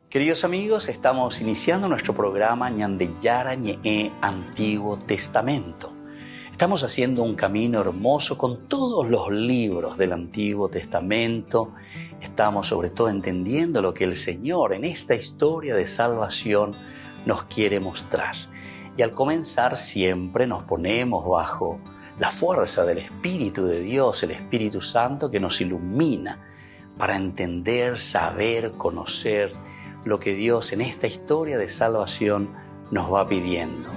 Queridos amigos, estamos iniciando nuestro programa Ñandeyara Ñe'e Antiguo Testamento. Estamos haciendo un camino hermoso con todos los libros del Antiguo Testamento. Estamos sobre todo entendiendo lo que el Señor en esta historia de salvación nos quiere mostrar. Y al comenzar siempre nos ponemos bajo la fuerza del Espíritu de Dios, el Espíritu Santo que nos ilumina para entender, saber, conocer lo que Dios en esta historia de salvación nos va pidiendo.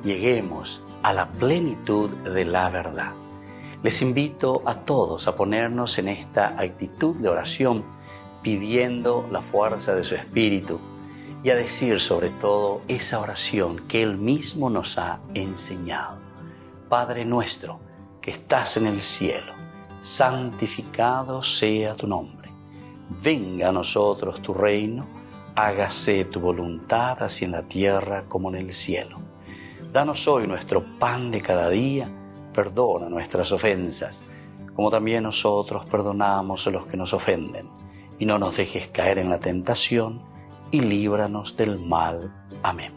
Lleguemos a la plenitud de la verdad. Les invito a todos a ponernos en esta actitud de oración, pidiendo la fuerza de su Espíritu y a decir sobre todo esa oración que Él mismo nos ha enseñado. Padre nuestro que estás en el cielo, santificado sea tu nombre. Venga a nosotros tu reino, hágase tu voluntad así en la tierra como en el cielo. Danos hoy nuestro pan de cada día, perdona nuestras ofensas, como también nosotros perdonamos a los que nos ofenden. Y no nos dejes caer en la tentación, y líbranos del mal. Amén.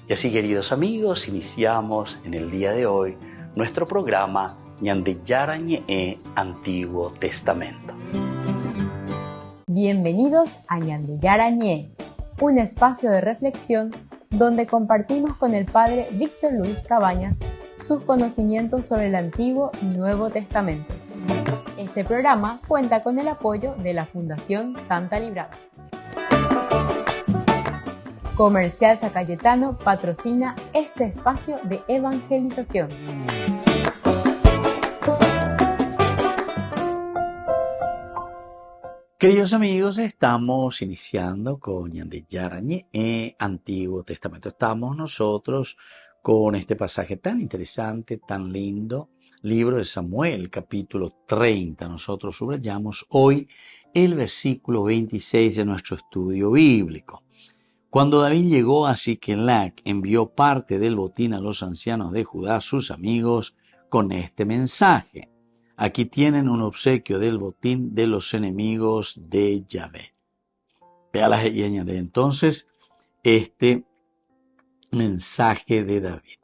Y así, queridos amigos, iniciamos en el día de hoy nuestro programa Ñandeyara Ñe'e Antiguo Testamento. Bienvenidos a Ñandeyara Ñe'e, un espacio de reflexión donde compartimos con el Padre Víctor Luis Cabañas sus conocimientos sobre el Antiguo y Nuevo Testamento. Este programa cuenta con el apoyo de la Fundación Santa Librada. Comercial San Cayetano patrocina este espacio de evangelización. Queridos amigos, estamos iniciando con Ñandeyara Ñe'e Antiguo Testamento. Estamos nosotros con este pasaje tan interesante, tan lindo, libro de Samuel, capítulo 30. Nosotros subrayamos hoy el versículo 26 de nuestro estudio bíblico. Cuando David llegó a Siquelac, envió parte del botín a los ancianos de Judá, sus amigos, con este mensaje. Aquí tienen un obsequio del botín de los enemigos de Yahvé. Vea la yeña de entonces este mensaje de David.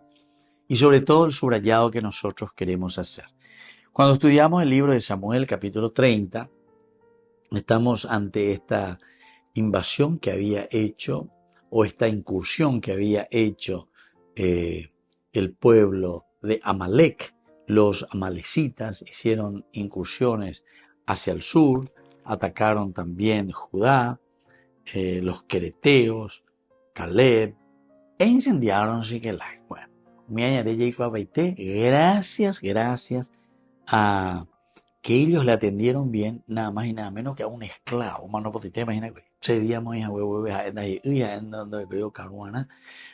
Y sobre todo el subrayado que nosotros queremos hacer. Cuando estudiamos el libro de Samuel, capítulo 30, estamos ante esta invasión que había hecho, o esta incursión que había hecho el pueblo de Amalek. Los amalecitas hicieron incursiones hacia el sur, atacaron también Judá, los quereteos, Caleb, e incendiaron Siquelac. Bueno, gracias a que ellos le atendieron bien, nada más y nada menos que a un esclavo. Mano potite, imagínate, 3 días muy a huevo, en donde veo caruana,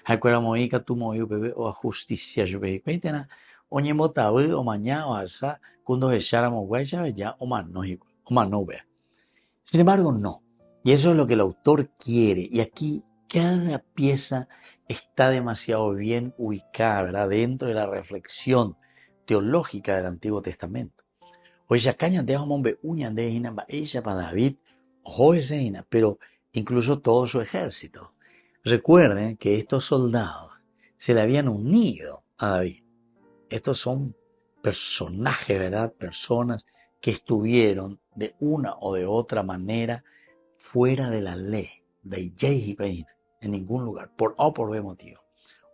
recuerda muy que tu muy bebé o a justicia, yo veo que tiene, oñe motabu o mañana o asa, cuando echáramos guaycha, ya o más no vea. Sin embargo, no. Y eso es lo que el autor quiere. Y aquí cada pieza está demasiado bien ubicada, ¿verdad? Dentro de la reflexión teológica del Antiguo Testamento. Oye, acá ñandejamos uñan de hina ella para David, pero incluso todo su ejército. Recuerden que estos soldados se le habían unido a David. Estos son personajes, ¿verdad? Personas que estuvieron de una o de otra manera fuera de la ley, de Yehibein, en ningún lugar, por A o por B motivo,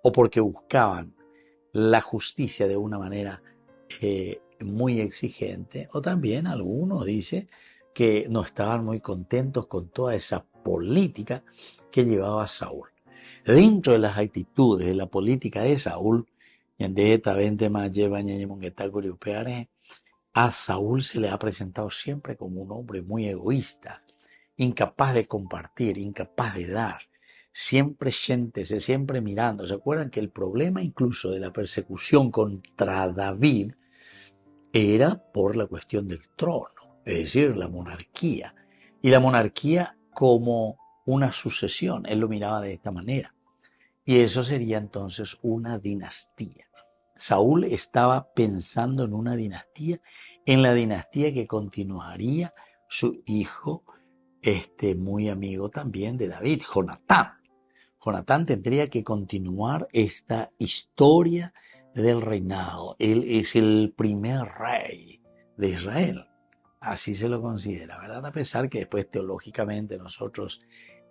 o porque buscaban la justicia de una manera muy exigente, o también algunos dicen que no estaban muy contentos con toda esa política que llevaba Saúl. Dentro de las actitudes de la política de Saúl, a Saúl se le ha presentado siempre como un hombre muy egoísta, incapaz de compartir, incapaz de dar, siempre siéntese, siempre mirando. ¿Se acuerdan que el problema incluso de la persecución contra David era por la cuestión del trono, es decir, la monarquía? Y la monarquía como una sucesión, él lo miraba de esta manera. Y eso sería entonces una dinastía. Saúl estaba pensando en una dinastía, en la dinastía que continuaría su hijo muy amigo también de David, Jonatán. Jonatán tendría que continuar esta historia del reinado. Él es el primer rey de Israel. Así se lo considera, ¿verdad? A pesar que después teológicamente nosotros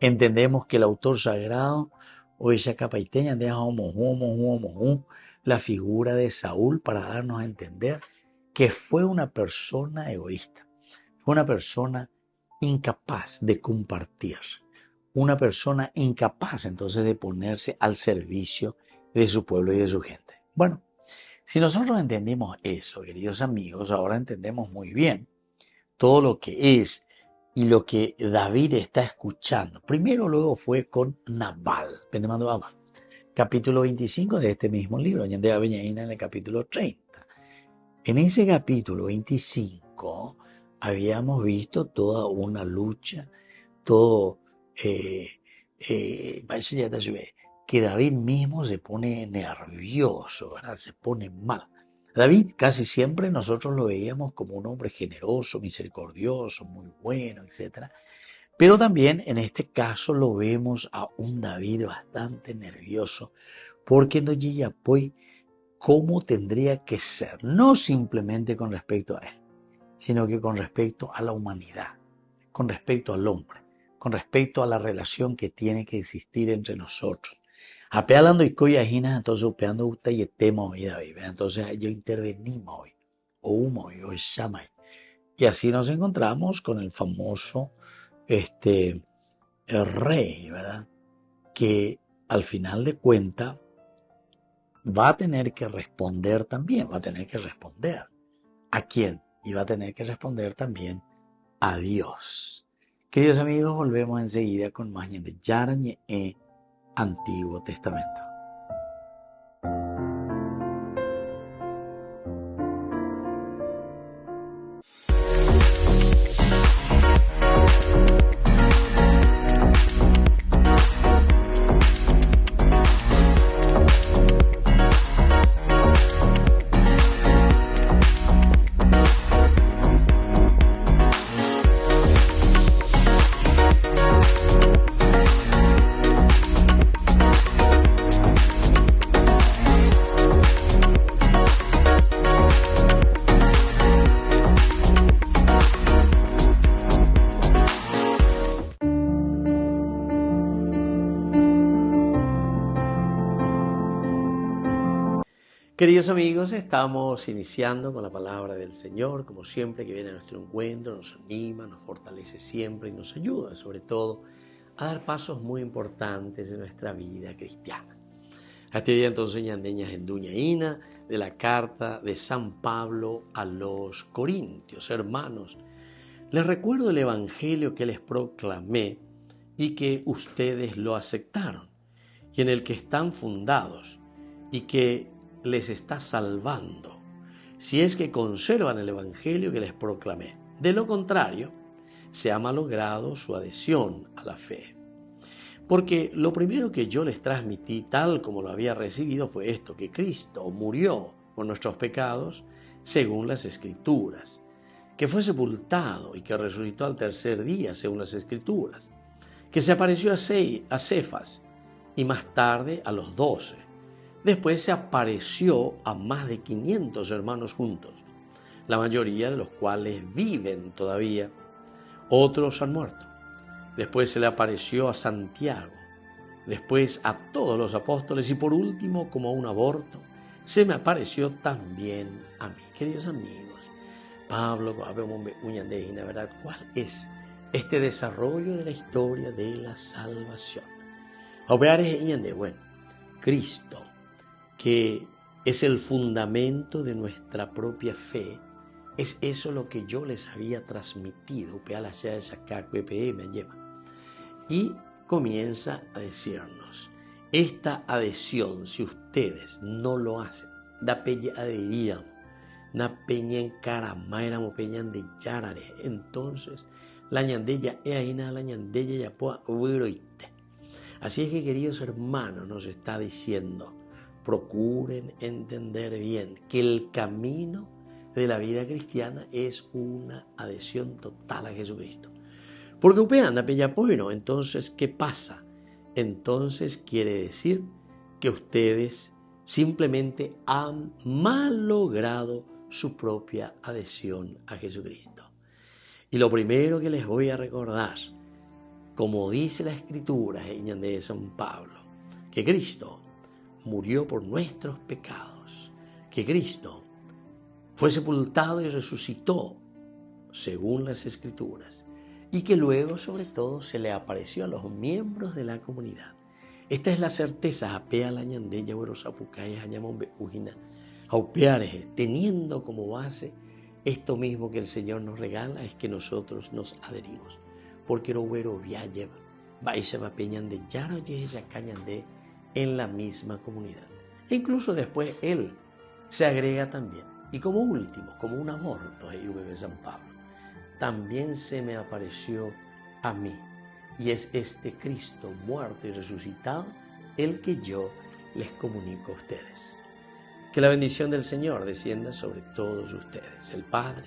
entendemos que el autor sagrado, o ella capaiteña, la figura de Saúl para darnos a entender que fue una persona egoísta, fue una persona incapaz de compartir, una persona incapaz entonces de ponerse al servicio de su pueblo y de su gente. Bueno, si nosotros entendemos eso, queridos amigos, ahora entendemos muy bien todo lo que es y lo que David está escuchando. Primero, luego fue con Nabal, capítulo 25 de este mismo libro, en el capítulo 30. En ese capítulo 25 habíamos visto toda una lucha, todo, que David mismo se pone nervioso, ¿verdad? Se pone mal. David casi siempre nosotros lo veíamos como un hombre generoso, misericordioso, muy bueno, etc. Pero también en este caso lo vemos a un David bastante nervioso porque no llega pues cómo tendría que ser, no simplemente con respecto a él, sino que con respecto a la humanidad, con respecto al hombre, con respecto a la relación que tiene que existir entre nosotros. Apealando y coyajinas, entonces upeando usted y tema hoy, David. Entonces yo intervenimos hoy, o humo hoy llama. Y así nos encontramos con el famoso el rey, ¿verdad? Que al final de cuentas va a tener que responder también, va a tener que responder. ¿A quién? Y va a tener que responder también a Dios. Queridos amigos, volvemos enseguida con más de Yarañe Antiguo Testamento. Queridos amigos, estamos iniciando con la palabra del Señor, como siempre que viene a nuestro encuentro, nos anima, nos fortalece siempre y nos ayuda sobre todo a dar pasos muy importantes en nuestra vida cristiana. Este día entonces ñandeñas en Duñaína de la carta de San Pablo a los Corintios. Hermanos, les recuerdo el evangelio que les proclamé y que ustedes lo aceptaron y en el que están fundados y que les está salvando, si es que conservan el evangelio que les proclamé. De lo contrario, se ha malogrado su adhesión a la fe. Porque lo primero que yo les transmití, tal como lo había recibido, fue esto, que Cristo murió por nuestros pecados, según las Escrituras, que fue sepultado y que resucitó al tercer día, según las Escrituras, que se apareció a Cefas y más tarde a los 12. Después se apareció a más de 500 hermanos juntos, la mayoría de los cuales viven todavía, otros han muerto. Después se le apareció a Santiago, después a todos los apóstoles y por último, como un aborto, se me apareció también a mí. Queridos amigos, Pablo, ¿verdad? ¿Cuál es este desarrollo de la historia de la salvación? Bueno, Cristo, que es el fundamento de nuestra propia fe, es eso lo que yo les había transmitido, y comienza a decirnos, esta adhesión, si ustedes no lo hacen, da peña adheríamos, na peña encaramaéramos, peña de yarare, entonces la ñandella es ahí la ñandella ya pueda viroite. Así es que, queridos hermanos, nos está diciendo, procuren entender bien que el camino de la vida cristiana es una adhesión total a Jesucristo. Porque usted anda pella bueno, entonces, ¿qué pasa? Entonces quiere decir que ustedes simplemente han malogrado su propia adhesión a Jesucristo. Y lo primero que les voy a recordar, como dice la Escritura en de San Pablo, que Cristo murió por nuestros pecados, que Cristo fue sepultado y resucitó según las Escrituras, y que luego, sobre todo, se le apareció a los miembros de la comunidad. Esta es la certeza, apea la ñandeya, sapucaya, añamombe, ujina, aupeares, teniendo como base esto mismo que el Señor nos regala, es que nosotros nos adherimos. Porque no huero viaje, vais a peñan de yaro y cañan en la misma comunidad. E incluso después Él se agrega también. Y como último, como un aborto, de San Pablo, también se me apareció a mí. Y es este Cristo muerto y resucitado el que yo les comunico a ustedes. Que la bendición del Señor descienda sobre todos ustedes, el Padre,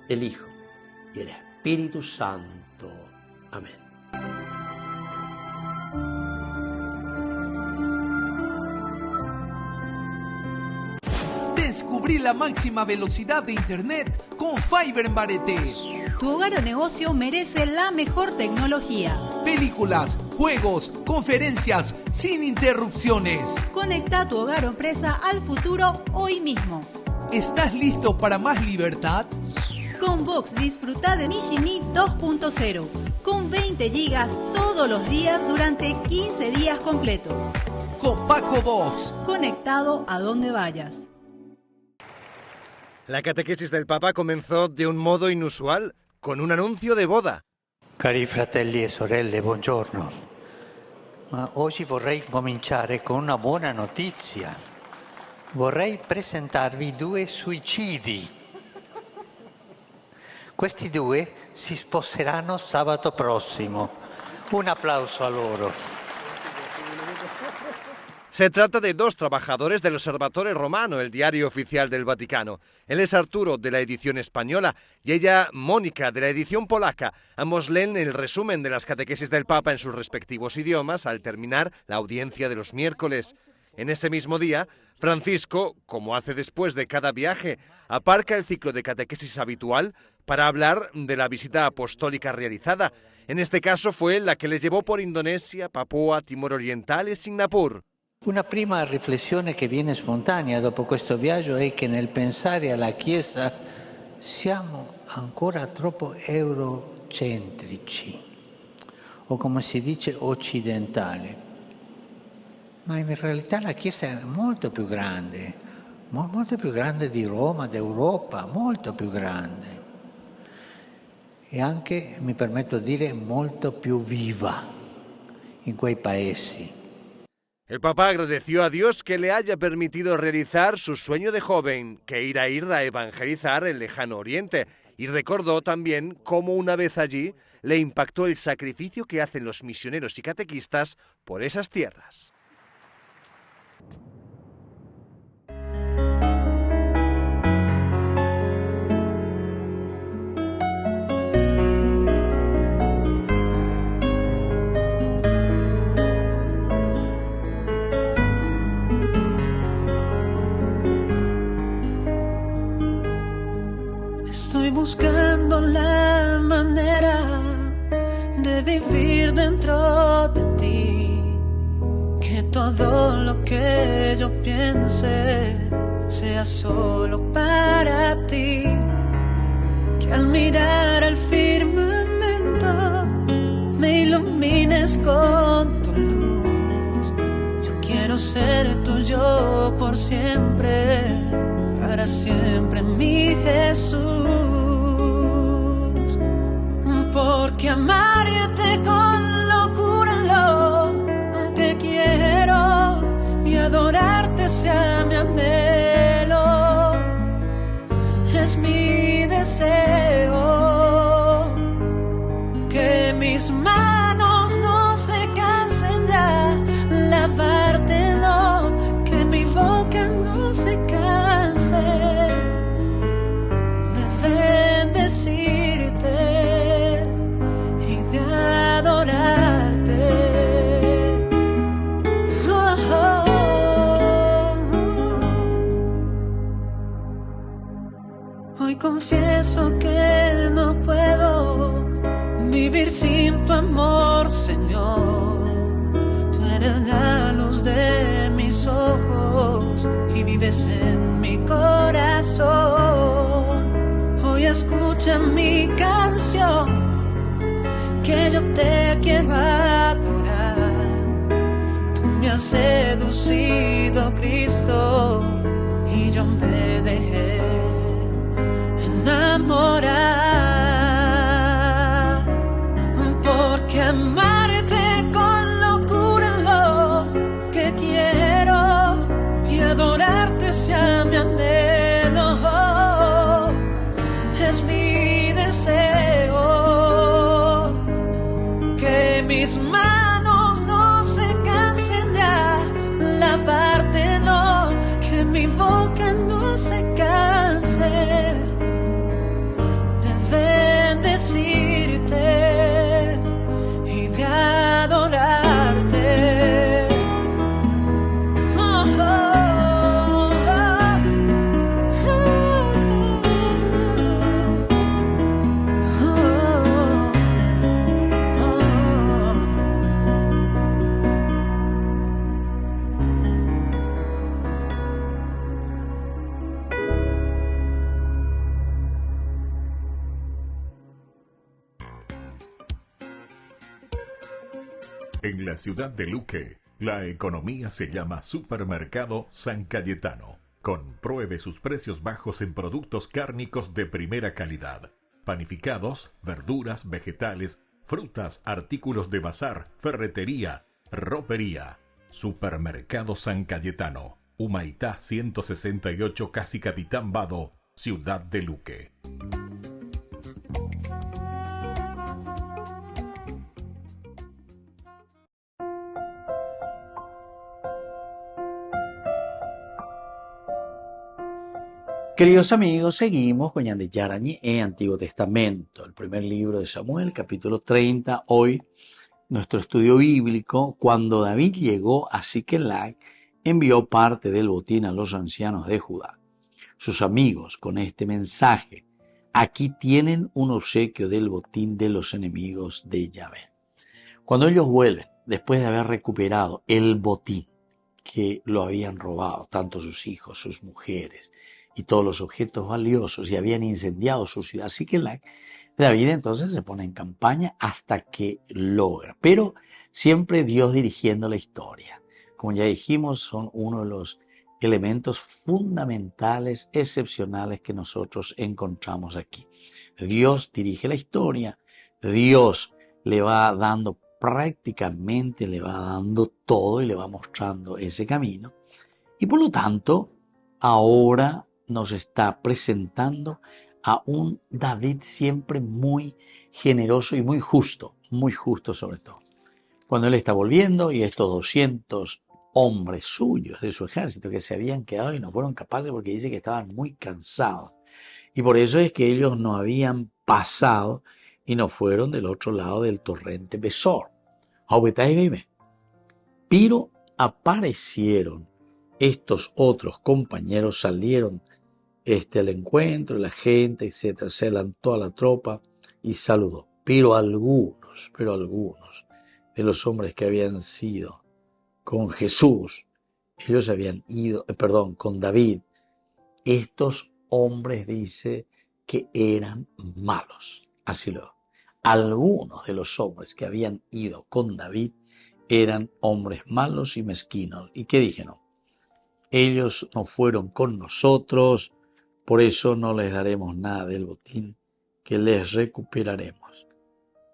el Hijo y el Espíritu Santo. Amén. Descubrí la máxima velocidad de Internet con Fiber en Barete. Tu hogar o negocio merece la mejor tecnología. Películas, juegos, conferencias, sin interrupciones. Conecta tu hogar o empresa al futuro hoy mismo. ¿Estás listo para más libertad? Con Vox disfruta de Mishimi 2.0, con 20 gigas todos los días durante 15 días completos. Con Paco Vox. Conectado a donde vayas. La catequesis del Papa comenzó de un modo inusual, con un anuncio de boda. Cari fratelli e sorelle, buongiorno. Ma oggi vorrei cominciare con una buona notizia. Vorrei presentarvi 2 suicidi. Questi 2 si sposeranno sabato prossimo. Un applauso a loro. Se trata de 2 trabajadores del Osservatore Romano, el diario oficial del Vaticano. Él es Arturo, de la edición española, y ella, Mónica, de la edición polaca. Ambos leen el resumen de las catequesis del Papa en sus respectivos idiomas al terminar la audiencia de los miércoles. En ese mismo día, Francisco, como hace después de cada viaje, aparca el ciclo de catequesis habitual para hablar de la visita apostólica realizada. En este caso fue la que le llevó por Indonesia, Papua, Timor Oriental e Singapur. Una prima riflessione che viene spontanea dopo questo viaggio è che nel pensare alla Chiesa siamo ancora troppo eurocentrici, o come si dice occidentali. Ma in realtà la Chiesa è molto più grande di Roma, d'Europa, molto più grande. E anche, mi permetto di dire, molto più viva in quei paesi. El Papa agradeció a Dios que le haya permitido realizar su sueño de joven, que ir a evangelizar el lejano oriente, y recordó también cómo una vez allí le impactó el sacrificio que hacen los misioneros y catequistas por esas tierras. Estoy buscando la manera de vivir dentro de ti, que todo lo que yo piense sea solo para ti, que al mirar al firmamento me ilumines con tu luz. Yo quiero ser tuyo por siempre, para siempre, mi Jesús, porque amarte con locura lo que quiero y adorarte sea mi anhelo, es mi deseo, que mis manos no se cansen ya, lavarte no, que mi boca no se canse de bendecirte y sin tu amor, Señor. Tú eres la luz de mis ojos y vives en mi corazón. Hoy escucha mi canción, que yo te quiero adorar. Tú me has seducido, Cristo, y yo me dejé enamorar. Porque amarte con locura es lo que quiero, y adorarte sea mi anhelo. Es mi deseo que mis manos no se cansen de alabarte, no, que mi boca no se canse de bendecirte y de adorarte. Oh, oh, oh, En la ciudad de Luque, la economía se llama Supermercado San Cayetano. Compruebe sus precios bajos en productos cárnicos de primera calidad. Panificados, verduras, vegetales, frutas, artículos de bazar, ferretería, ropería. Supermercado San Cayetano. Humaitá 168, Casi Capitán Vado, ciudad de Luque. Queridos amigos, seguimos con Ñande Yarañe, Antiguo Testamento, el primer libro de Samuel, capítulo 30. Hoy, nuestro estudio bíblico, cuando David llegó a Siquelac, envió parte del botín a los ancianos de Judá. Sus amigos, con este mensaje: aquí tienen un obsequio del botín de los enemigos de Yahvé. Cuando ellos vuelven, después de haber recuperado el botín que lo habían robado, tanto sus hijos, sus mujeres y todos los objetos valiosos, y habían incendiado su ciudad Siquelac, David entonces se pone en campaña hasta que logra, pero siempre Dios dirigiendo la historia. Como ya dijimos, son uno de los elementos fundamentales, excepcionales que nosotros encontramos aquí. Dios dirige la historia, Dios le va dando prácticamente, le va dando todo y le va mostrando ese camino. Y por lo tanto, ahora nos está presentando a un David siempre muy generoso y muy justo sobre todo. Cuando él está volviendo y estos 200 hombres suyos de su ejército que se habían quedado y no fueron capaces porque dice que estaban muy cansados. Y por eso es que ellos no habían pasado y no fueron del otro lado del torrente Besor. Pero aparecieron estos otros compañeros, salieron al encuentro, la gente, etcétera, se adelantó a la tropa y saludó. Pero algunos de los hombres que habían sido con Jesús, ellos habían ido, con David, estos hombres dice que eran malos. Así lo. Algunos de los hombres que habían ido con David eran hombres malos y mezquinos. ¿Y qué dijeron? Ellos no fueron con nosotros, por eso no les daremos nada del botín que les recuperaremos,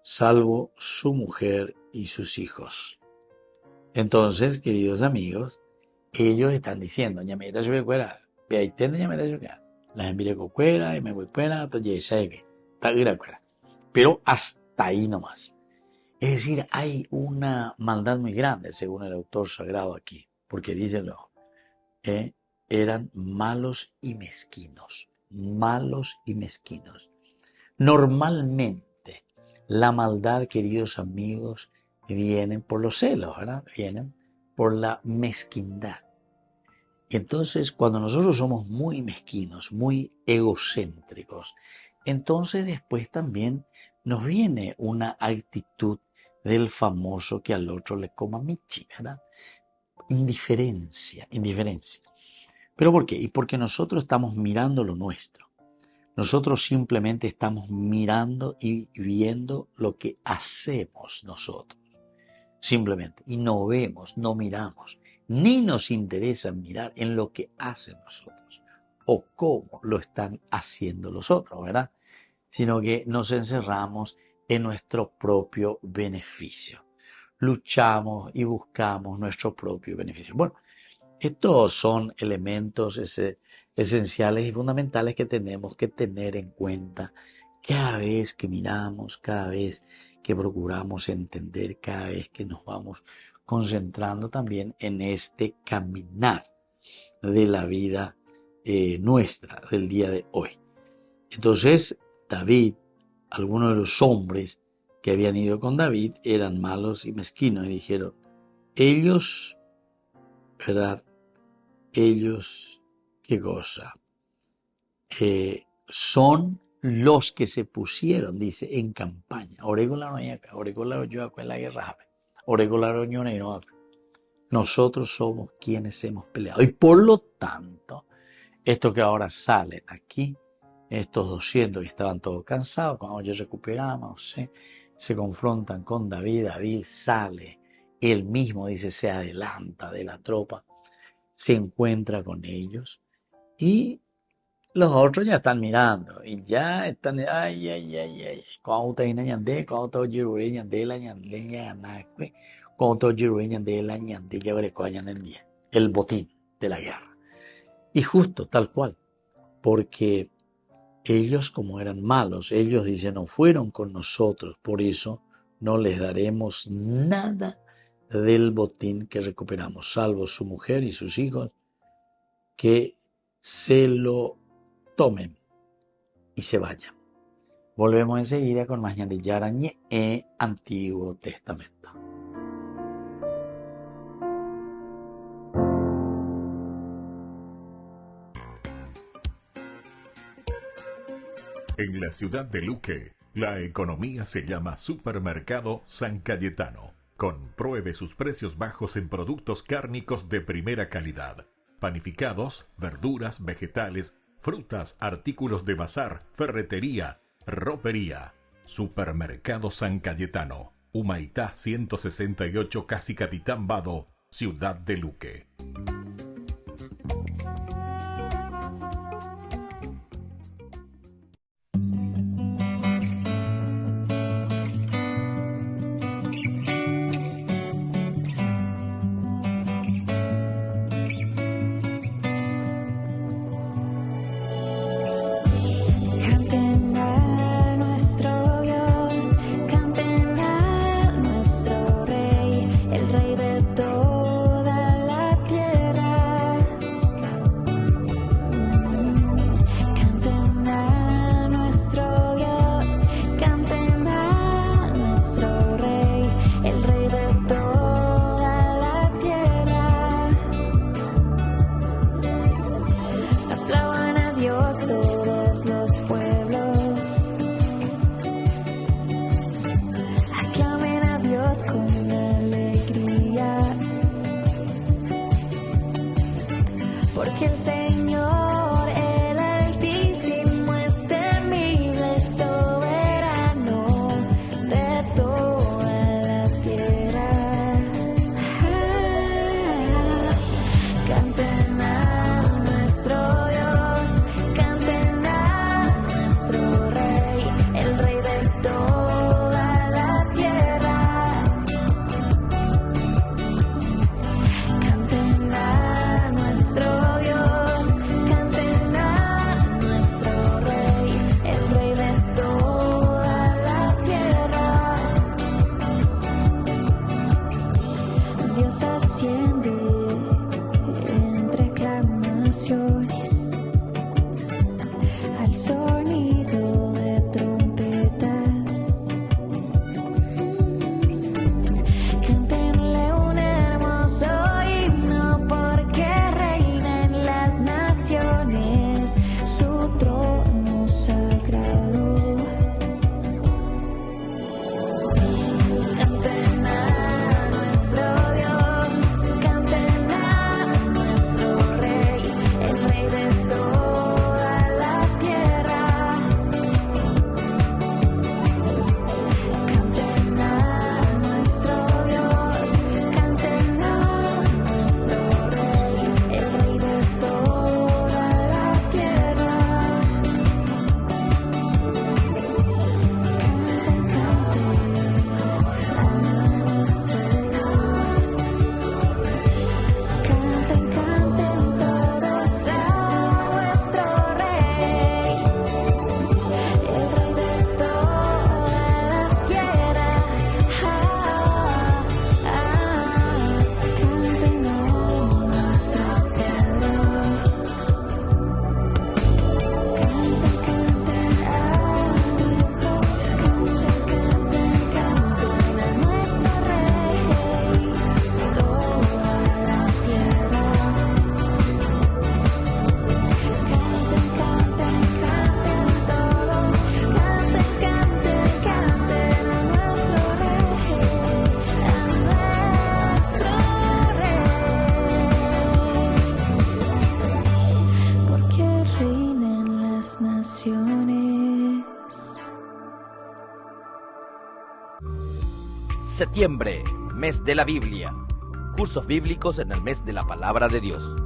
salvo su mujer y sus hijos. Entonces, queridos amigos, ellos están diciendo, pero hasta ahí nomás. Es decir, hay una maldad muy grande, según el autor sagrado aquí, porque dice eran malos y mezquinos. Normalmente, la maldad, queridos amigos, viene por los celos, ¿verdad? Vienen por la mezquindad. Y entonces, cuando nosotros somos muy mezquinos, muy egocéntricos, entonces después también nos viene una actitud del famoso que al otro le coma michi, ¿verdad? Indiferencia. ¿Pero por qué? Y porque nosotros estamos mirando lo nuestro. Nosotros simplemente estamos mirando y viendo lo que hacemos nosotros. Simplemente. Y no vemos, no miramos. Ni nos interesa mirar en lo que hacen nosotros o cómo lo están haciendo los otros, ¿verdad? Sino que nos encerramos en nuestro propio beneficio. Luchamos y buscamos nuestro propio beneficio. Bueno, estos son elementos esenciales y fundamentales que tenemos que tener en cuenta cada vez que miramos, cada vez que procuramos entender, cada vez que nos vamos concentrando también en este caminar de la vida nuestra, del día de hoy. Entonces, David, algunos de los hombres que habían ido con David eran malos y mezquinos y dijeron, ellos, ¿verdad? Ellos, ¿qué cosa? Son los que se pusieron, dice, en campaña. Nosotros somos quienes hemos peleado. Y por lo tanto, estos que ahora salen aquí, estos 200 que estaban todos cansados, cuando ya recuperamos, se confrontan con David. David sale, él mismo, dice, se adelanta de la tropa, se encuentra con ellos y los otros ya están mirando y ya están, ay. El botín de la guerra. Y justo, tal cual, porque ellos, como eran malos, ellos dicen, no fueron con nosotros, por eso no les daremos nada del botín que recuperamos, salvo su mujer y sus hijos, que se lo tomen y se vayan. Volvemos enseguida con más Ñan de Yara Ñe Antiguo Testamento. En la ciudad de Luque, la economía se llama Supermercado San Cayetano. Compruebe sus precios bajos en productos cárnicos de primera calidad. Panificados, verduras, vegetales, frutas, artículos de bazar, ferretería, ropería. Supermercado San Cayetano. Humaitá 168, Casi Capitán Vado, ciudad de Luque. septiembre, mes de la Biblia. Cursos bíblicos en el mes de la Palabra de Dios.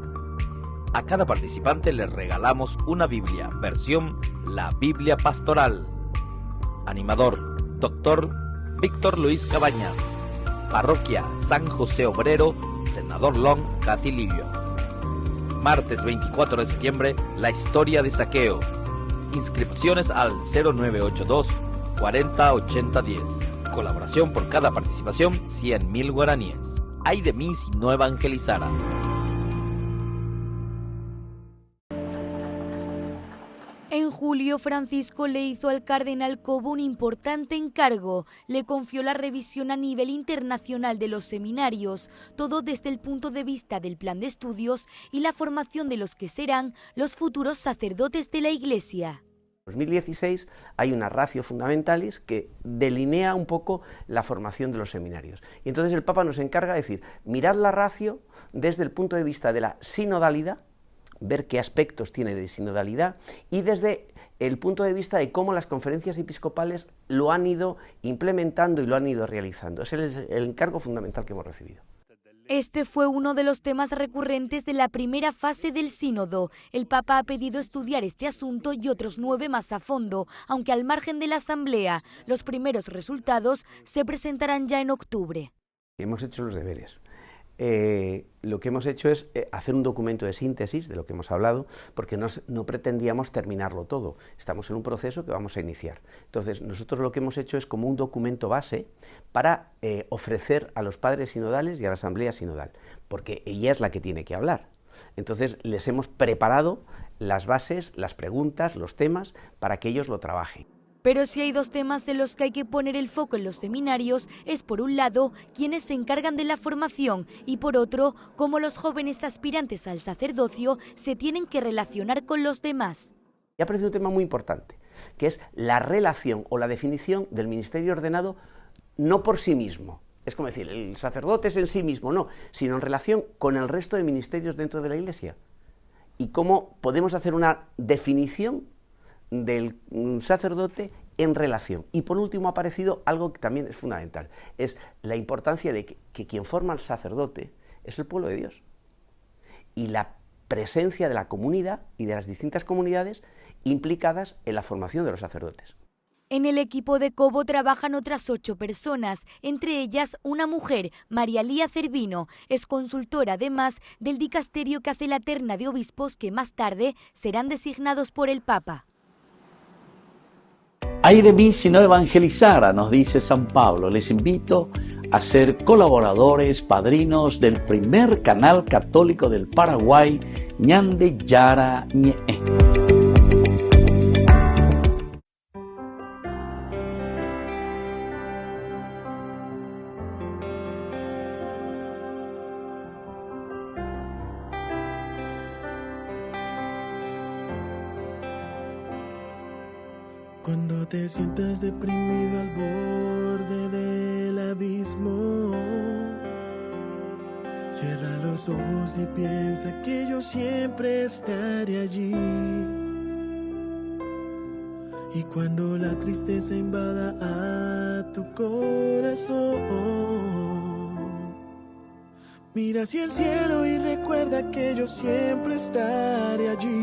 A cada participante le regalamos una Biblia, versión La Biblia Pastoral. Animador, Dr. Víctor Luis Cabañas. Parroquia San José Obrero, Senador Long, Casilillo. Martes 24 de septiembre, la historia de Zaqueo. Inscripciones al 0982 40 80 10. Colaboración por cada participación, 100.000 guaraníes. Ay de mí si no evangelizara. En julio, Francisco le hizo al cardenal Cobo un importante encargo. Le confió la revisión a nivel internacional de los seminarios, todo desde el punto de vista del plan de estudios y la formación de los que serán los futuros sacerdotes de la Iglesia. En 2016 hay una ratio fundamentalis que delinea un poco la formación de los seminarios. Y entonces el Papa nos encarga de decir, mirad la ratio desde el punto de vista de la sinodalidad, ver qué aspectos tiene de sinodalidad, y desde el punto de vista de cómo las conferencias episcopales lo han ido implementando y lo han ido realizando. Ese es el encargo fundamental que hemos recibido. Este fue uno de los temas recurrentes de la primera fase del sínodo. El Papa ha pedido estudiar este asunto y otros 9 más a fondo, aunque al margen de la asamblea. Los primeros resultados se presentarán ya en octubre. Hemos hecho los deberes. Lo que hemos hecho es hacer un documento de síntesis de lo que hemos hablado, porque no pretendíamos terminarlo todo, estamos en un proceso que vamos a iniciar. Entonces nosotros lo que hemos hecho es como un documento base para ofrecer a los padres sinodales y a la asamblea sinodal, porque ella es la que tiene que hablar. Entonces les hemos preparado las bases, las preguntas, los temas, para que ellos lo trabajen. Pero si hay 2 temas en los que hay que poner el foco en los seminarios, es por un lado quienes se encargan de la formación y por otro, cómo los jóvenes aspirantes al sacerdocio se tienen que relacionar con los demás. Y ha aparecido un tema muy importante, que es la relación o la definición del ministerio ordenado no por sí mismo. Es como decir, el sacerdote es en sí mismo, no, sino en relación con el resto de ministerios dentro de la Iglesia. Y cómo podemos hacer una definición del sacerdote en relación. Y por último ha aparecido algo que también es fundamental, es la importancia de que quien forma al sacerdote es el pueblo de Dios, y la presencia de la comunidad y de las distintas comunidades implicadas en la formación de los sacerdotes. En el equipo de Cobo trabajan otras 8 personas, entre ellas una mujer, María Lía Cervino, es consultora además del dicasterio que hace la terna de obispos que más tarde serán designados por el Papa. Ay de mí si no evangelizara, nos dice San Pablo. Les invito a ser colaboradores, padrinos del primer canal católico del Paraguay, Ñande Yara Ñe'e. Cuando te sientas deprimido al borde del abismo, cierra los ojos y piensa que yo siempre estaré allí. Y cuando la tristeza invada a tu corazón, mira hacia el cielo y recuerda que yo siempre estaré allí.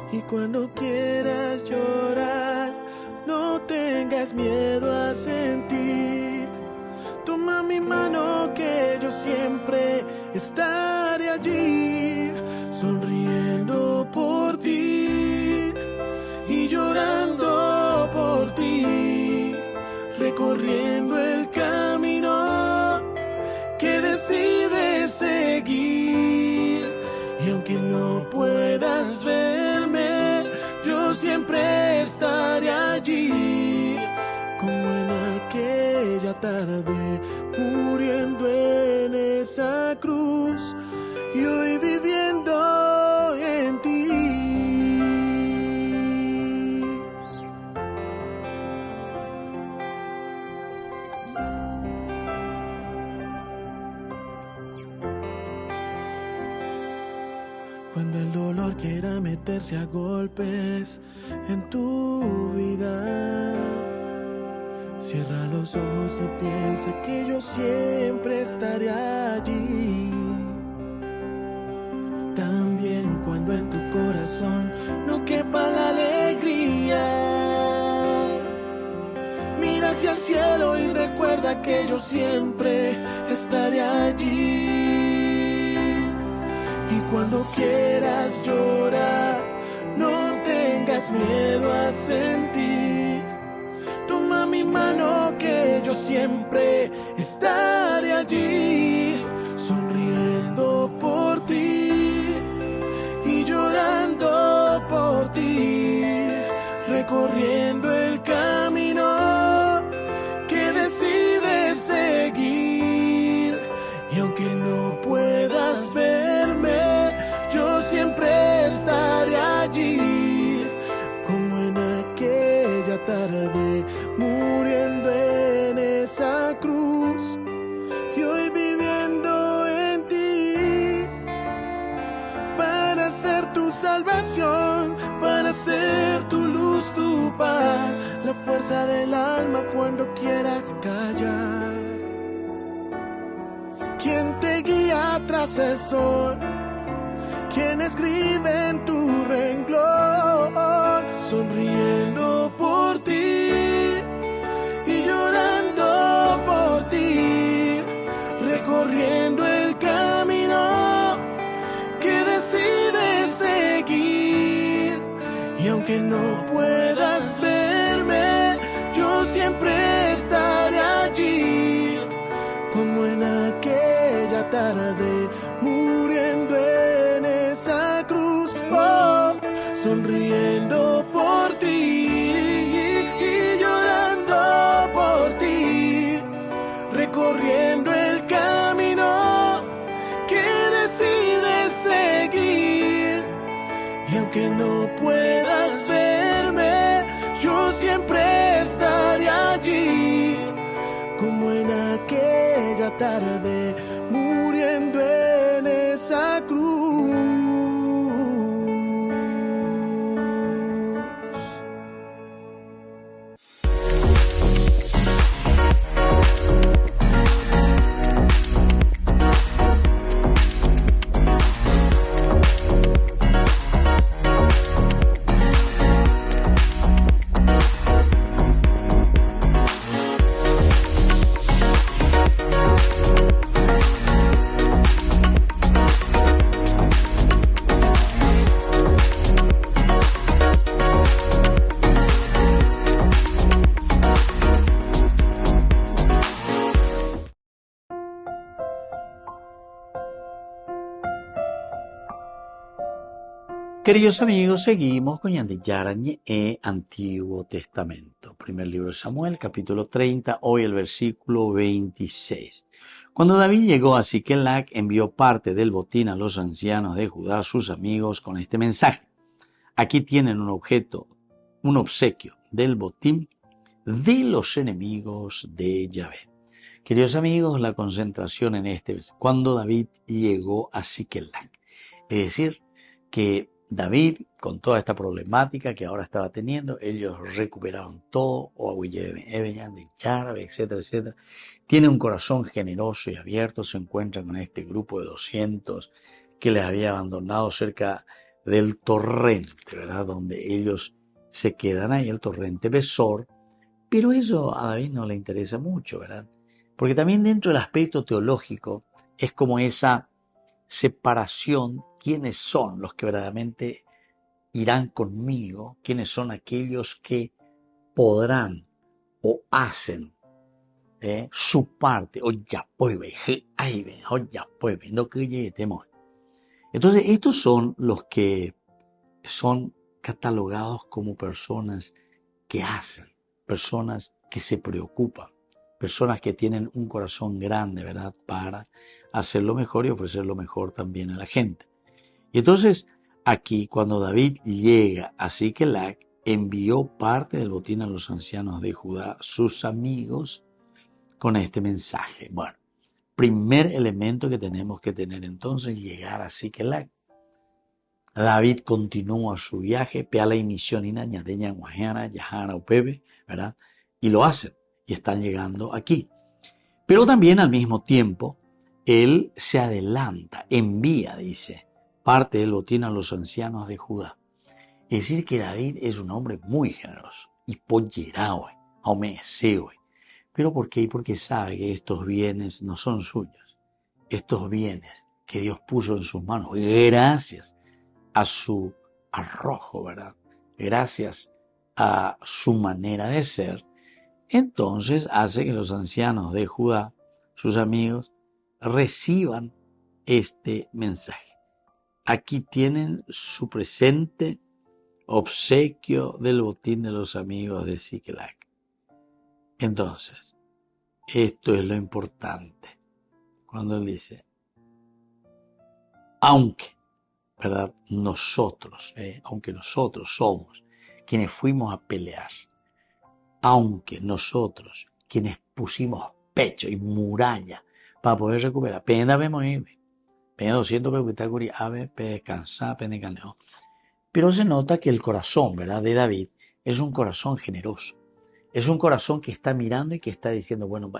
Y cuando quieras llorar, no tengas miedo a sentir. Toma mi mano que yo siempre estaré allí, sonriendo por ti y llorando por ti, recorriendo el camino que decides seguir. Y aunque no puedas verme, yo siempre estaré allí, como en aquella tarde, muriendo en esa cruz y hoy viviendo en ti. Cuando el dolor quiera meterse a golpes en tu vida, Cierra los ojos y piensa que yo siempre estaré allí. También cuando en tu corazón no quepa la alegría. Mira hacia el cielo y recuerda que yo siempre estaré allí. Y cuando quieras llorar, no tengas miedo a sentir. Toma mi mano que yo siempre estaré allí, sonriendo por ti y llorando por ti, recorriendo el camino que decides seguir. Y aunque no puedas verme, yo siempre estaré allí, como en aquella tarde, muriendo en esa cruz y hoy viviendo en ti, para ser tu salvación, para ser tu luz, tu paz, la fuerza del alma cuando quieras callar. Quien te guía tras el sol, quien escribe en tu renglón, sonriendo por ti y llorando por ti, recorriendo el camino que decides seguir. Y aunque no puedas verme, yo siempre estaré allí, como en aquella tarde, muriendo en esa cruz, oh, sonriendo por ti y llorando por ti, recorriendo el camino que decides seguir. Y aunque no puedas verme, yo siempre estaré allí, como en aquella tarde, muriendo en esa cruz. Queridos amigos, seguimos con Yandeyarañe Antiguo Testamento. Primer libro de Samuel, capítulo 30, hoy el versículo 26. Cuando David llegó a Siquelac, envió parte del botín a los ancianos de Judá, sus amigos, con este mensaje. Aquí tienen un obsequio del botín de los enemigos de Yahvé. Queridos amigos, la concentración en cuando David llegó a Siquelac. Es decir, que David, con toda esta problemática que ahora estaba teniendo, ellos recuperaron todo, etcétera, etcétera. Tiene un corazón generoso y abierto, se encuentran con este grupo de 200 que les había abandonado cerca del torrente, ¿verdad? Donde ellos se quedan ahí, el torrente Besor, pero eso a David no le interesa mucho, ¿verdad? Porque también dentro del aspecto teológico es como esa separación, quiénes son los que verdaderamente irán conmigo, quiénes son aquellos que podrán o hacen su parte. Entonces estos son los que son catalogados como personas que hacen, personas que se preocupan, personas que tienen un corazón grande, ¿verdad?, para hacer lo mejor y ofrecer lo mejor también a la gente. Y entonces, aquí, cuando David llega a Siquelac, envió parte del botín a los ancianos de Judá, sus amigos, con este mensaje. Bueno, primer elemento que tenemos que tener entonces, llegar a Siquelac. David continúa su viaje, peala y misión, ¿verdad? Y lo hacen. y están llegando aquí. Pero también al mismo tiempo, él se adelanta, envía, dice, parte del botín a los ancianos de Judá. Es decir, que David es un hombre muy generoso y pollerá, aumece, ¿Pero por qué? Porque sabe que estos bienes no son suyos. Estos bienes que Dios puso en sus manos, gracias a su arrojo, ¿verdad? Gracias a su manera de ser, entonces hace que los ancianos de Judá, sus amigos, reciban este mensaje. Aquí tienen su presente obsequio del botín de los amigos de Siclac. Entonces, esto es lo importante. Cuando él dice, aunque, ¿verdad? Aunque nosotros somos quienes fuimos a pelear, aunque nosotros quienes pusimos pecho y muralla para poder recuperar, pena vemos pena 200 pecuitacuri, ave, cansada, pena caneo. Pero se nota que el corazón, ¿verdad?, de David es un corazón generoso. Es un corazón que está mirando y que está diciendo, bueno,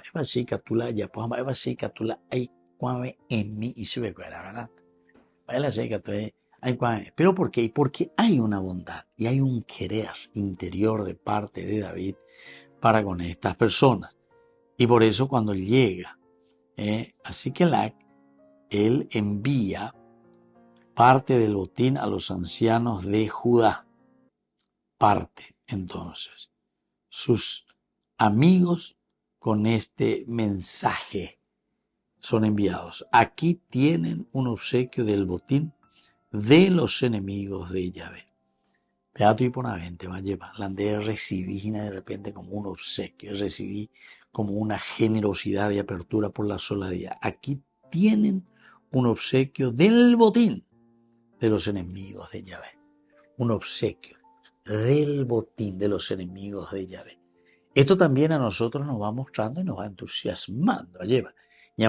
en mí y se ve, ¿verdad? ¿Pero por qué? Porque hay una bondad y hay un querer interior de parte de David para con estas personas. Y por eso cuando llega a Siclac, él envía parte del botín a los ancianos de Judá. Parte, entonces. Sus amigos con este mensaje son enviados. Aquí tienen un obsequio del botín de los enemigos de Yahvé. Beato y ponavente va a llevar. La de recibí de repente como un obsequio, recibí como una generosidad y apertura por la soledad. Aquí tienen un obsequio del botín de los enemigos de Yahvé. Un obsequio del botín de los enemigos de Yahvé. Esto también a nosotros nos va mostrando y nos va entusiasmando. Lleva. Y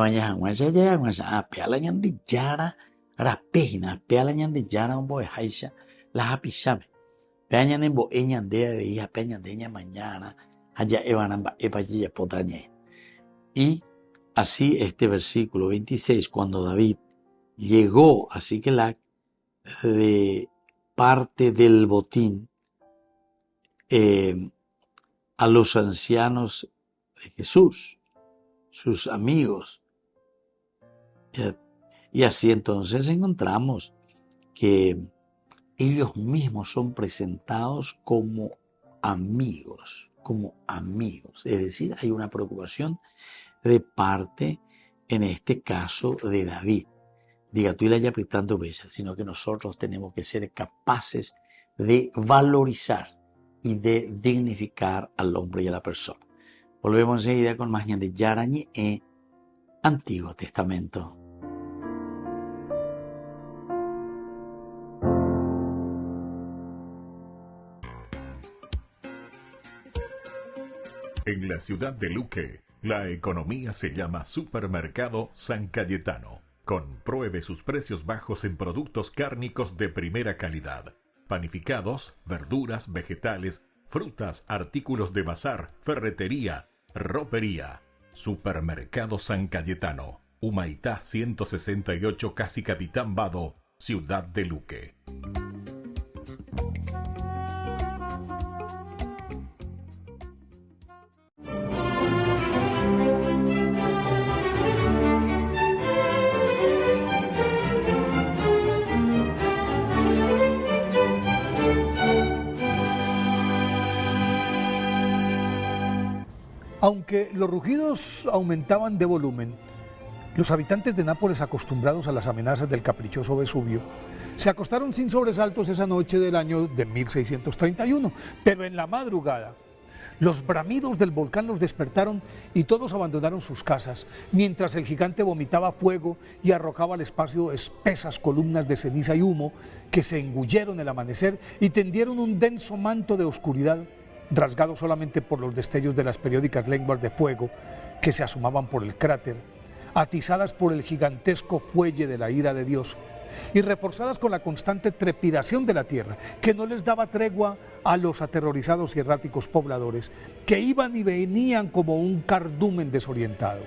así este versículo 26, cuando David llegó a Siclac, de parte del botín a los ancianos de Jesús, sus amigos. Y así entonces encontramos que ellos mismos son presentados como amigos, Es decir, hay una preocupación de parte, en este caso, de David. Diga tú y la ya apretando bella, sino que nosotros tenemos que ser capaces de valorizar y de dignificar al hombre y a la persona. Volvemos enseguida con más de Yarañe e Antiguo Testamento. En la ciudad de Luque, la economía se llama Supermercado San Cayetano. Compruebe sus precios bajos en productos cárnicos de primera calidad. Panificados, verduras, vegetales, frutas, artículos de bazar, ferretería, ropería. Supermercado San Cayetano, Humaitá 168, Casi Capitán Vado, Ciudad de Luque. Aunque los rugidos aumentaban de volumen, los habitantes de Nápoles, acostumbrados a las amenazas del caprichoso Vesubio, se acostaron sin sobresaltos esa noche del año de 1631, pero en la madrugada los bramidos del volcán los despertaron y todos abandonaron sus casas, mientras el gigante vomitaba fuego y arrojaba al espacio espesas columnas de ceniza y humo que se engulleron el amanecer y tendieron un denso manto de oscuridad, rasgado solamente por los destellos de las periódicas lenguas de fuego que se asomaban por el cráter, atizadas por el gigantesco fuelle de la ira de Dios, y reforzadas con la constante trepidación de la tierra, que no les daba tregua a los aterrorizados y erráticos pobladores, que iban y venían como un cardumen desorientado.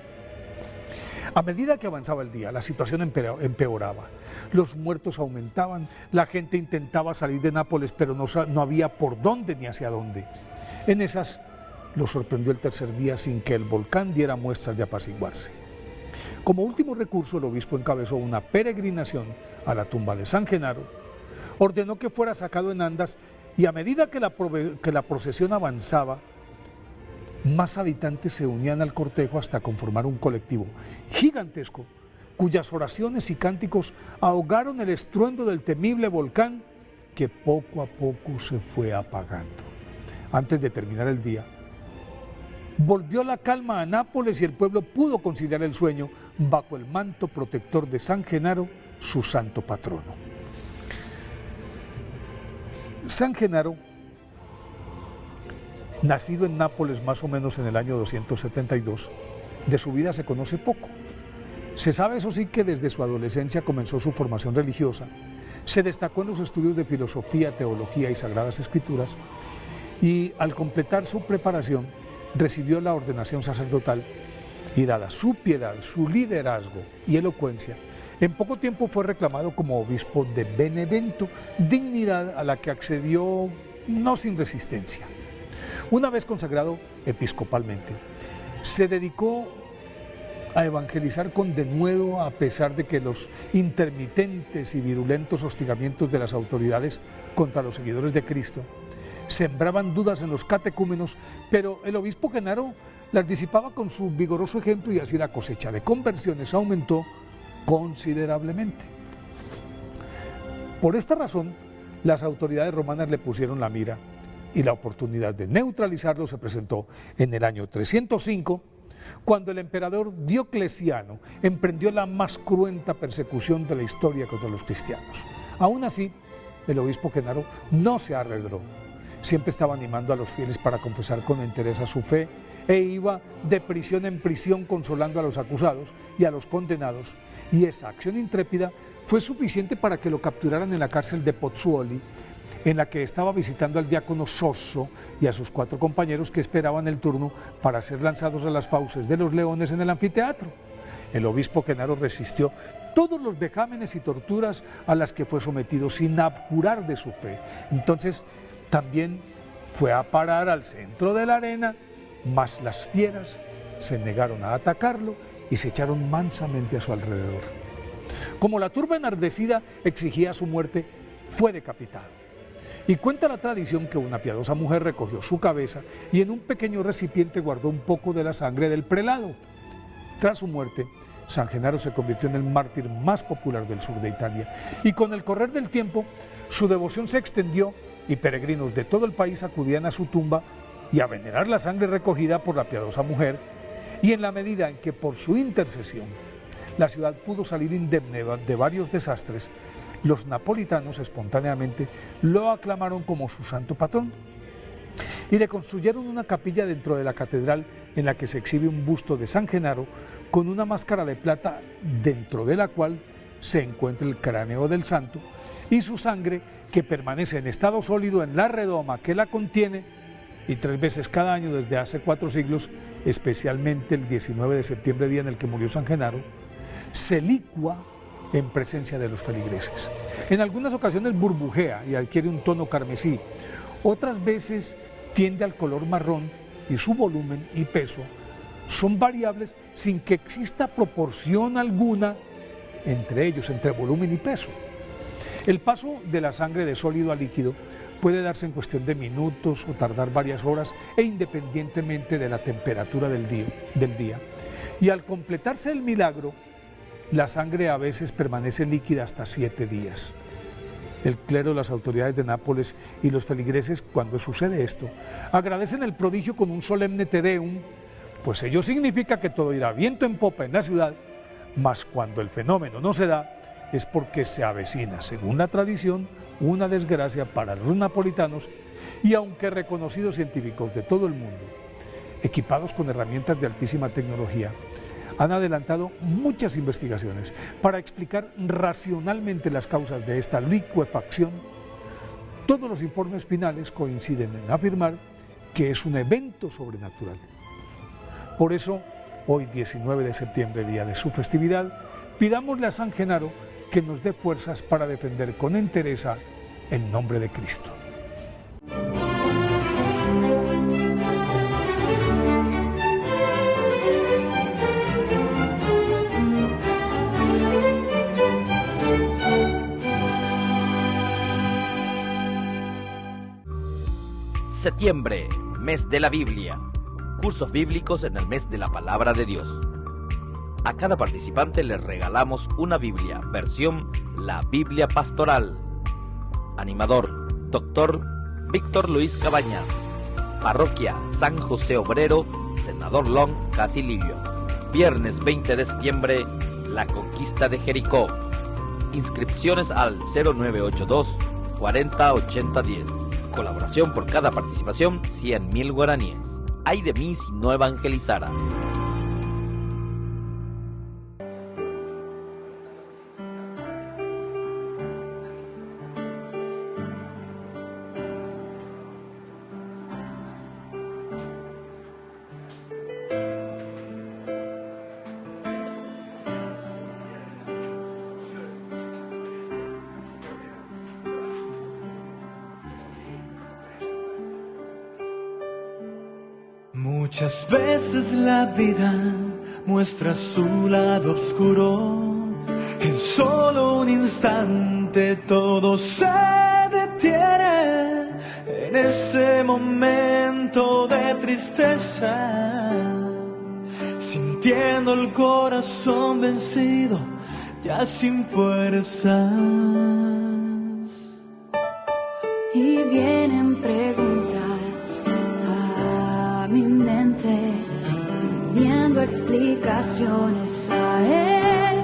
A medida que avanzaba el día, la situación empeoraba. Los muertos aumentaban, la gente intentaba salir de Nápoles, pero no había por dónde ni hacia dónde. En esas los sorprendió el tercer día sin que el volcán diera muestras de apaciguarse. Como último recurso, el obispo encabezó una peregrinación a la tumba de San Genaro, ordenó que fuera sacado en andas y a medida que la procesión avanzaba, más habitantes se unían al cortejo hasta conformar un colectivo gigantesco, cuyas oraciones y cánticos ahogaron el estruendo del temible volcán que poco a poco se fue apagando. Antes de terminar el día, volvió la calma a Nápoles y el pueblo pudo conciliar el sueño bajo el manto protector de San Genaro, su santo patrono. San Genaro, nacido en Nápoles más o menos en el año 272, de su vida se conoce poco. Se sabe, eso sí, que desde su adolescencia comenzó su formación religiosa, se destacó en los estudios de filosofía, teología y sagradas escrituras, y al completar su preparación recibió la ordenación sacerdotal y, dada su piedad, su liderazgo y elocuencia, en poco tiempo fue reclamado como obispo de Benevento, dignidad a la que accedió no sin resistencia. Una vez consagrado episcopalmente, se dedicó a evangelizar con denuedo a pesar de que los intermitentes y virulentos hostigamientos de las autoridades contra los seguidores de Cristo sembraban dudas en los catecúmenos, pero el obispo Genaro las disipaba con su vigoroso ejemplo y así la cosecha de conversiones aumentó considerablemente. Por esta razón, las autoridades romanas le pusieron la mira y la oportunidad de neutralizarlo se presentó en el año 305, cuando el emperador Diocleciano emprendió la más cruenta persecución de la historia contra los cristianos. Aún así, el obispo Genaro no se arredró. Siempre estaba animando a los fieles para confesar con entereza su fe e iba de prisión en prisión consolando a los acusados y a los condenados, y esa acción intrépida fue suficiente para que lo capturaran en la cárcel de Pozzuoli, en la que estaba visitando al diácono Sosso y a sus 4 compañeros que esperaban el turno para ser lanzados a las fauces de los leones en el anfiteatro. El obispo Genaro resistió todos los vejámenes y torturas a las que fue sometido sin abjurar de su fe. Entonces también fue a parar al centro de la arena, mas las fieras se negaron a atacarlo y se echaron mansamente a su alrededor. Como la turba enardecida exigía su muerte, fue decapitado. Y cuenta la tradición que una piadosa mujer recogió su cabeza y en un pequeño recipiente guardó un poco de la sangre del prelado. Tras su muerte, San Genaro se convirtió en el mártir más popular del sur de Italia y con el correr del tiempo su devoción se extendió y peregrinos de todo el país acudían a su tumba y a venerar la sangre recogida por la piadosa mujer, y en la medida en que por su intercesión la ciudad pudo salir indemne de varios desastres, los napolitanos espontáneamente lo aclamaron como su santo patrón y le construyeron una capilla dentro de la catedral en la que se exhibe un busto de San Genaro con una máscara de plata dentro de la cual se encuentra el cráneo del santo y su sangre, que permanece en estado sólido en la redoma que la contiene, y 3 veces cada año desde hace 4 siglos, especialmente el 19 de septiembre, día en el que murió San Genaro, se licua en presencia de los feligreses. En algunas ocasiones burbujea y adquiere un tono carmesí, otras veces tiende al color marrón y su volumen y peso son variables sin que exista proporción alguna entre ellos, entre volumen y peso. El paso de la sangre de sólido a líquido puede darse en cuestión de minutos o tardar varias horas e independientemente de la temperatura del día. Y al completarse el milagro, la sangre a veces permanece líquida hasta 7 días. El clero, las autoridades de Nápoles y los feligreses, cuando sucede esto, agradecen el prodigio con un solemne Te Deum, pues ello significa que todo irá viento en popa en la ciudad, mas cuando el fenómeno no se da, es porque se avecina, según la tradición, una desgracia para los napolitanos, y aunque reconocidos científicos de todo el mundo, equipados con herramientas de altísima tecnología, han adelantado muchas investigaciones para explicar racionalmente las causas de esta licuefacción. Todos los informes finales coinciden en afirmar que es un evento sobrenatural. Por eso, hoy 19 de septiembre, día de su festividad, pidámosle a San Genaro que nos dé fuerzas para defender con entereza el nombre de Cristo. Septiembre, mes de la Biblia. Cursos bíblicos en el mes de la palabra de Dios. A cada participante le regalamos una Biblia, versión La Biblia Pastoral. Animador, Dr. Víctor Luis Cabañas. Parroquia San José Obrero, Senador Long, Casilillo. Viernes 20 de septiembre, La Conquista de Jericó. Inscripciones al 0982 40 80 10. Colaboración por cada participación, 100.000 guaraníes. Ay de mí si no evangelizara. Muchas veces la vida muestra su lado oscuro. En solo un instante todo se detiene. En ese momento de tristeza, sintiendo el corazón vencido, ya sin fuerzas. Y vienen preguntas a mi mente, pidiendo explicaciones a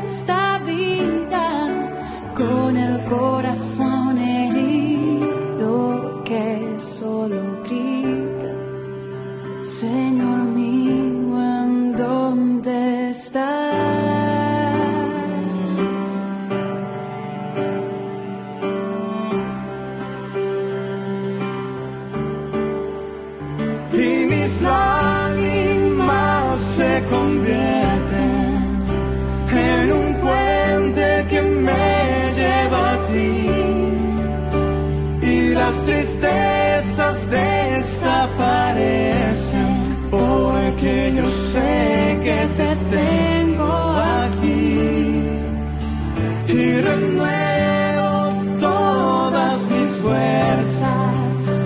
esta vida, con el corazón herido que solo grita: Señor mío, ¿en dónde estás? Y mis lágrimas se convierten en un puente que me lleva a ti, y las tristezas desaparecen, porque yo sé que te tengo aquí, y renuevo todas mis fuerzas,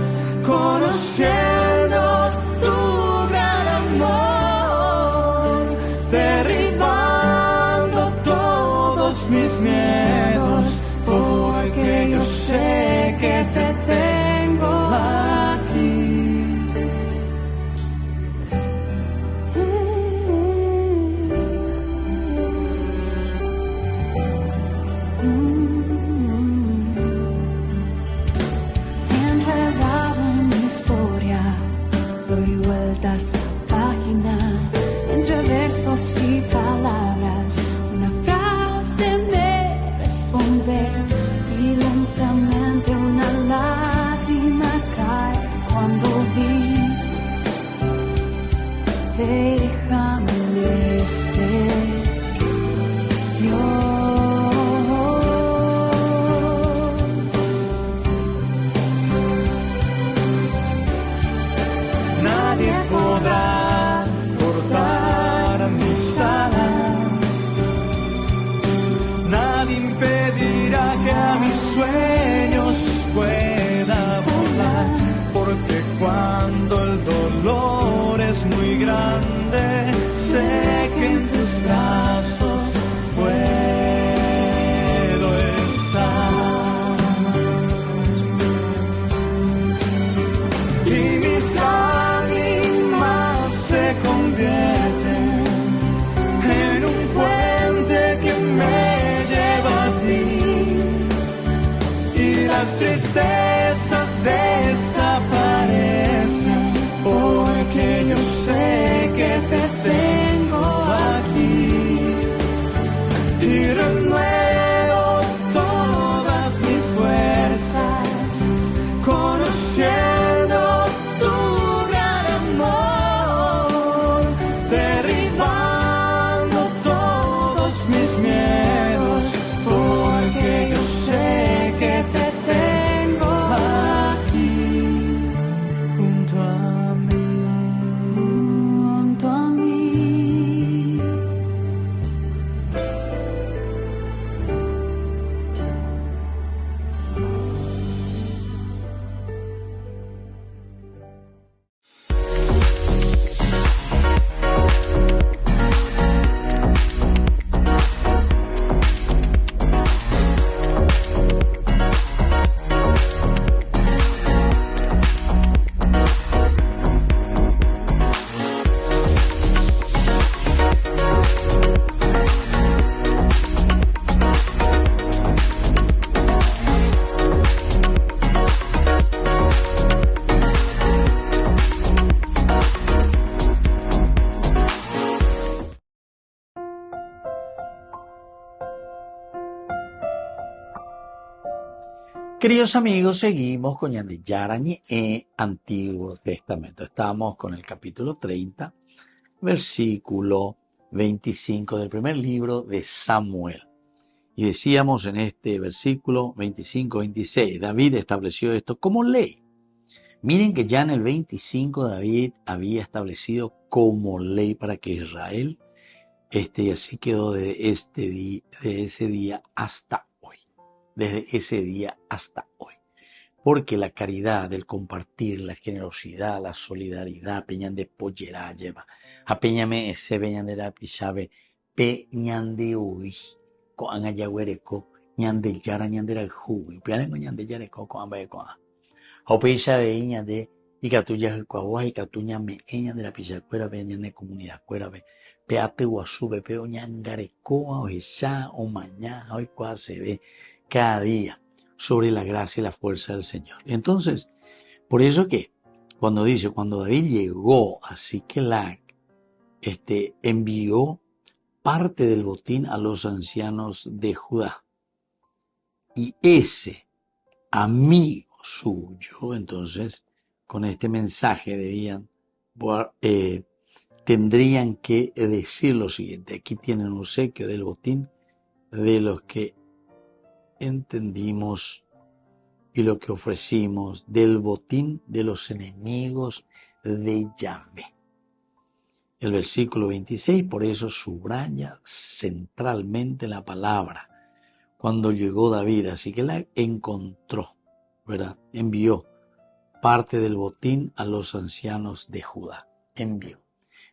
conociendo tu gran amor, derribando todos mis miedos, porque yo sé que te tengo aquí. Enredado en mi historia, doy vueltas la página, entre versos y palabras, una frase me responde, y lentamente una lágrima cae cuando dices: déjame ser yo. Nadie podrá cortar mis alas, nadie impedirá que a mis sueños pueda volar, porque cuando el dolor es muy grande, sé que en tus brazos puedo estar. Y mis lágrimas se convierten en un puente que me lleva a ti, y las tristezas desaparecen, porque yo sé que te tengo aquí. Queridos amigos, seguimos con Ñandeyarañe Antiguo Testamento. Estamos con el capítulo 30, versículo 25 del primer libro de Samuel. Y decíamos en este versículo 25-26, David estableció esto como ley. Miren que ya en el 25 David había establecido como ley para que Israel, y así quedó de ese día hasta hoy. Desde ese día hasta hoy. Porque la caridad, el compartir, la generosidad, la solidaridad, peñan de pollera lleva. A peñame ese peñan de la pisabe, peñan de hoy, con ayahuereco, ñan de yara, ñan de la jugo, peñan ñan de yareco, con ambe con a. O pisabe ñan de, y catuya el cuagua, y catuña me ñan de la pisacuera, peñan de comunidad cuera, peate guasube, peo ñan garecoa, o esa, o mañana, hoy cuá se ve. Cada día sobre la gracia y la fuerza del Señor. Entonces, por eso que cuando David llegó a Siclac, envió parte del botín a los ancianos de Judá. Y ese amigo suyo, entonces, con este mensaje tendrían que decir lo siguiente. Aquí tienen un obsequio del botín de los que entendimos y lo que ofrecimos del botín de los enemigos de Yahvé. El versículo 26 por eso subraya centralmente la palabra. Cuando llegó David, así que la encontró, ¿verdad? Envió parte del botín a los ancianos de Judá. Envió.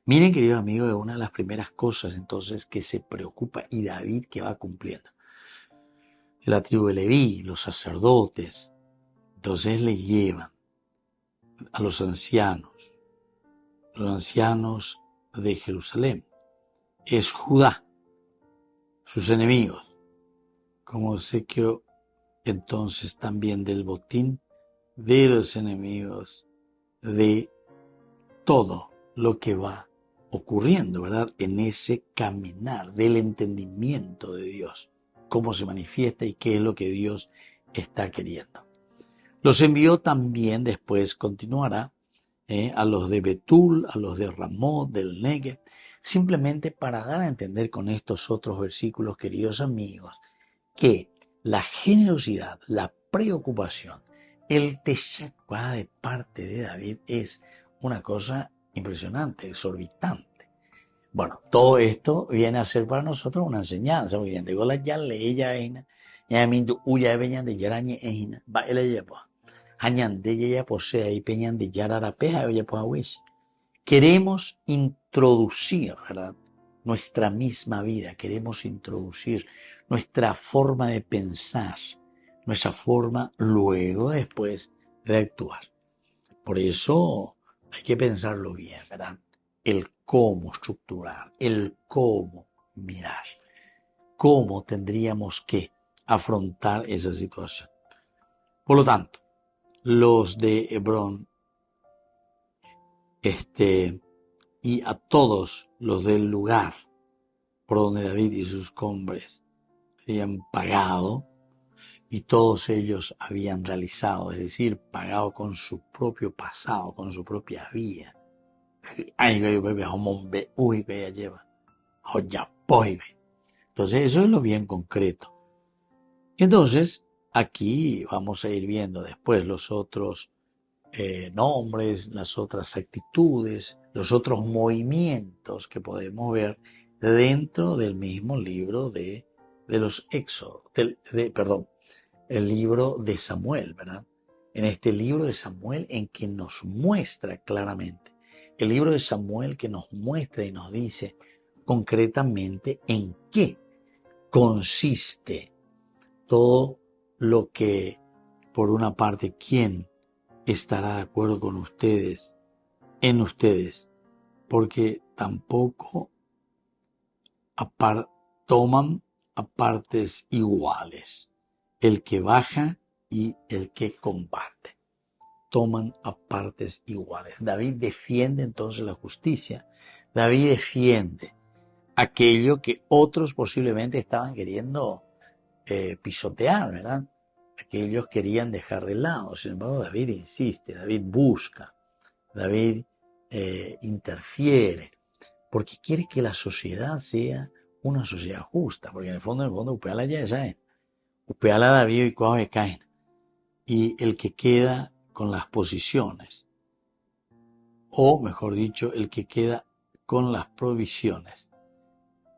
Miren, queridos amigos, es una de las primeras cosas entonces que se preocupa y David que va cumpliendo. La tribu de Leví, los sacerdotes, entonces le llevan a los ancianos de Jerusalén. Es Judá, sus enemigos, como obsequio entonces también del botín de los enemigos de todo lo que va ocurriendo, ¿verdad? En ese caminar del entendimiento de Dios. Cómo se manifiesta y qué es lo que Dios está queriendo. Los envió también, después continuará, a los de Betul, a los de Ramot, del Negev, simplemente para dar a entender con estos otros versículos, queridos amigos, que la generosidad, la preocupación, el teshacuá de parte de David es una cosa impresionante, exorbitante. Bueno, todo esto viene a ser para nosotros una enseñanza muy bien. De gola ya leía ena, ya mindu uya veñan de yarañe ena, va el yepo. Hañan de ya posea y peñan de yararapeja oye pues. Queremos introducir, ¿verdad? Nuestra misma vida, queremos introducir nuestra forma de pensar, nuestra forma luego después de actuar. Por eso hay que pensarlo bien, ¿verdad? El cómo estructurar, el cómo mirar, cómo tendríamos que afrontar esa situación. Por lo tanto, los de Hebrón y a todos los del lugar por donde David y sus hombres habían pagado y todos ellos habían realizado, es decir, pagado con su propio pasado, con su propia vida. Entonces eso es lo bien concreto. Entonces aquí vamos a ir viendo después los otros nombres, las otras actitudes, los otros movimientos que podemos ver dentro del mismo libro de los Éxodos, el libro de Samuel, ¿verdad? En este libro de Samuel en que nos muestra claramente, el libro de Samuel que nos muestra y nos dice concretamente en qué consiste todo lo que, por una parte, quién estará de acuerdo con ustedes, en ustedes, porque tampoco toman a partes iguales. El que baja y el que combate. Toman a partes iguales. David defiende entonces la justicia. David defiende aquello que otros posiblemente estaban queriendo pisotear, ¿verdad? aquellos querían dejar de lado. Sin embargo, David insiste, David busca, David interfiere, porque quiere que la sociedad sea una sociedad justa, porque en el fondo, Upeala ya saben, Upeala David y Coaje caen, y el que queda con las posiciones, o mejor dicho, el que queda con las provisiones,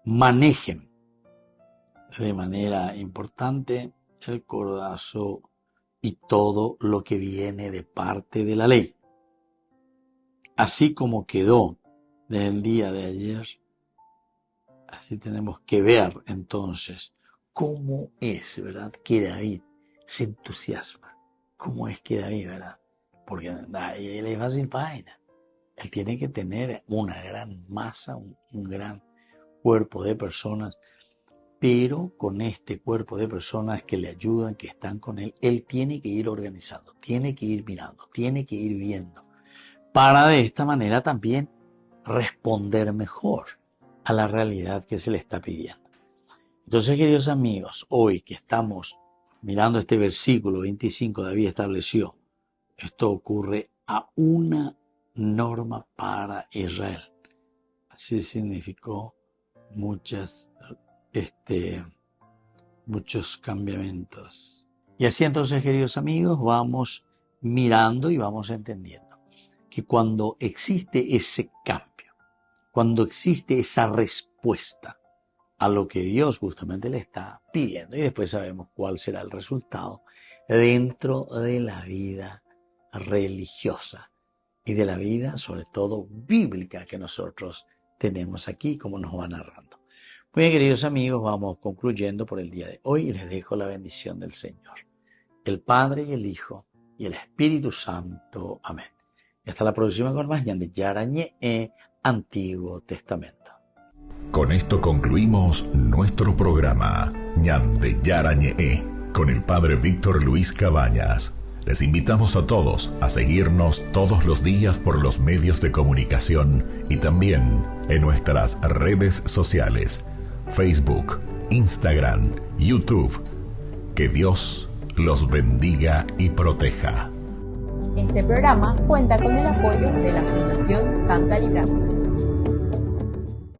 manejen de manera importante el cordazo y todo lo que viene de parte de la ley. Así como quedó desde el día de ayer, así tenemos que ver entonces cómo es, ¿verdad?, que David se entusiasma. ¿Cómo es que David, verdad? Porque él es fácil página. Él tiene que tener una gran masa, un gran cuerpo de personas, pero con este cuerpo de personas que le ayudan, que están con él, él tiene que ir organizando, tiene que ir mirando, tiene que ir viendo, para de esta manera también responder mejor a la realidad que se le está pidiendo. Entonces, queridos amigos, hoy que estamos mirando este versículo 25, David estableció, esto ocurre a una norma para Israel. Así significó muchos cambiamientos. Y así entonces, queridos amigos, vamos mirando y vamos entendiendo que cuando existe ese cambio, cuando existe esa respuesta a lo que Dios justamente le está pidiendo, y después sabemos cuál será el resultado dentro de la vida religiosa y de la vida, sobre todo bíblica, que nosotros tenemos aquí, como nos va narrando. Muy bien, queridos amigos, vamos concluyendo por el día de hoy y les dejo la bendición del Señor, el Padre y el Hijo y el Espíritu Santo. Amén. Y hasta la próxima con más Ñande Yarañe Antiguo Testamento. Con esto concluimos nuestro programa Ñande Yarañe con el Padre Víctor Luis Cabañas. Les invitamos a todos a seguirnos todos los días por los medios de comunicación y también en nuestras redes sociales, Facebook, Instagram, YouTube. Que Dios los bendiga y proteja. Este programa cuenta con el apoyo de la Fundación Santa Librada.